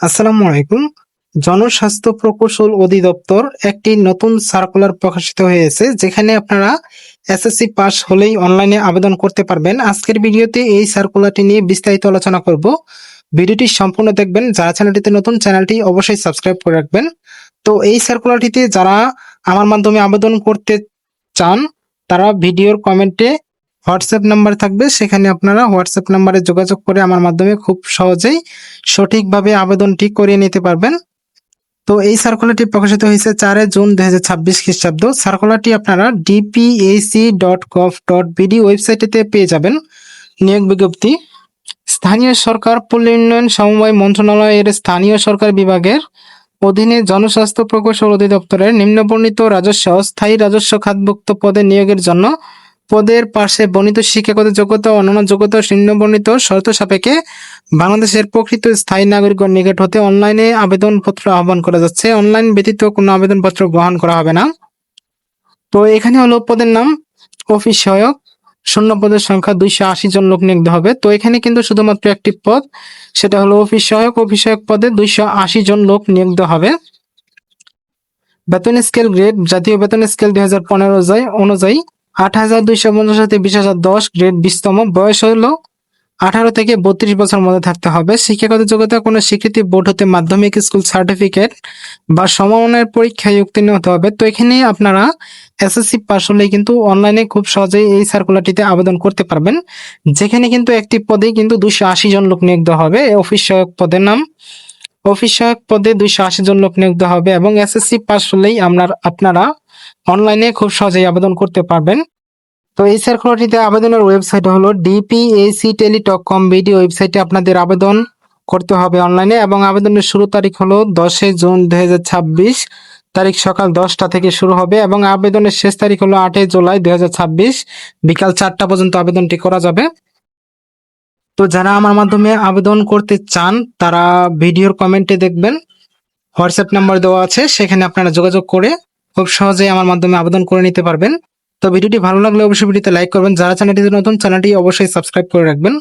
আসসালামু আলাইকুম। জনস্বাস্থ্য প্রকৌশল অধিদপ্তর একটি নতুন সার্কুলার প্রকাশিত হয়েছে, যেখানে আপনারা এসএসসি পাস হলেই অনলাইনে আবেদন করতে পারবেন। আজকের ভিডিওতে এই সার্কুলারটি নিয়ে বিস্তারিত আলোচনা করব। ভিডিওটি সম্পূর্ণ দেখবেন। যারা চ্যানেলটিতে নতুন, চ্যানেলটি অবশ্যই সাবস্ক্রাইব করে রাখবেন। তো এই সার্কুলারটিতে যারা আমার মাধ্যমে আবেদন করতে চান, তারা ভিডিওর কমেন্টে হোয়াটসঅ্যাপ নাম্বার থাকবে, সেখানে আপনারা হোয়াটসঅ্যাপ নাম্বারে যোগাযোগ করে আমার মাধ্যমে খুব সহজেই সঠিকভাবে আবেদনটি করিয়ে নিতে পারবেন। তো এই সার্কুলারটি প্রকাশিত হয়েছে 4 জুন 2026 খ্রিস্টাব্দ। সার্কুলারটি আপনারা dpac.gov.bd ওয়েবসাইটে পেয়ে যাবেন। নিয়োগ বিজ্ঞপ্তি: স্থানীয় সরকার পল্লী উন্নয়ন সমবায় মন্ত্রণালয়ের স্থানীয় সরকার বিভাগের অধীনে জনস্বাস্থ্য প্রকৌশল অধিদপ্তরের নিম্নবর্ণিত রাজস্ব স্থায়ী রাজস্ব খাতভুক্ত পদে নিয়োগের জন্য পদের পাশে বর্ণিত শিক্ষাগত যোগ্যতা ও অন্যান্য যোগ্যতা নিম্নবর্ণিত শর্ত সাপেক্ষে বাংলাদেশের প্রকৃত স্থায়ী নাগরিকের নিকট হতে অনলাইনে আবেদনপত্র আহ্বান করা যাচ্ছে। অনলাইন ব্যতীত কোনো আবেদনপত্র গ্রহণ করা হবে না। তো এখানে হলো পদের নাম অফিস সহায়ক, শূন্য পদের সংখ্যা 280 জন লোক নিয়োগ হবে। তো এখানে কিন্তু শুধুমাত্র একটি পদ, সেটা হলো অফিস সহায়ক। অফিস সহায়ক পদে 280 জন লোক নিয়োগ হবে। বেতন স্কেল গ্রেড: জাতীয় বেতন স্কেল 2015 অনুযায়ী 8,250 হতে 20,010, গ্রেড 20তম। বয়স হলো 18 থেকে 32 বছর মধ্যে থাকতে হবে। শিক্ষাগত যোগ্যতা: কোনো স্বীকৃতি বোর্ড হতে মাধ্যমিক স্কুল সার্টিফিকেট বা সমমানের পরীক্ষায় উত্তীর্ণ হতে হবে। তো এখানে আপনারা এসএসসি পাস হলেই কিন্তু অনলাইনে খুব সহজেই এই সার্কুলারটিতে আবেদন করতে পারবেন, যেখানে কিন্তু একটি পদেই কিন্তু 280 জন লোক নিয়োগ দেওয়া হবে। অফিস সহায়ক পদের নাম অফিস সহায়ক পদে 280 জন লোক নিয়োগ দেওয়া হবে এবং এসএসসি পাস হলেই আপনারা অনলাইনে খুব সহজেই আবেদন করতে পারবেন। তো এই সার্কুলারটিতে আবেদনের ওয়েবসাইট হলো dpacteli.com.bd ওয়েবসাইটে আপনাদের আবেদন করতে হবে অনলাইনে, এবং আবেদনের শুরু তারিখ হলো 10 জুন 2026 তারিখ সকাল 10টা থেকে শুরু হবে এবং আবেদনের শেষ তারিখ হলো 8 জুলাই 2026 বিকাল 4টা পর্যন্ত আবেদনটি করা যাবে। তো যারা আমার মাধ্যমে আবেদন করতে চান, তারা ভিডিওর কমেন্টে দেখবেন হোয়াটসঅ্যাপ নাম্বার দেওয়া আছে, সেখানে আপনারা যোগাযোগ করে খুব সহজেই আমার মাধ্যমে আবেদন করে নিতে পারবেন। তো ভিডিওটি ভালো লাগলে অবশ্যই ভিডিওতে লাইক করবেন। যারা চ্যানেলটিতে নতুন, চ্যানেলটি অবশ্যই সাবস্ক্রাইব করে রাখবেন।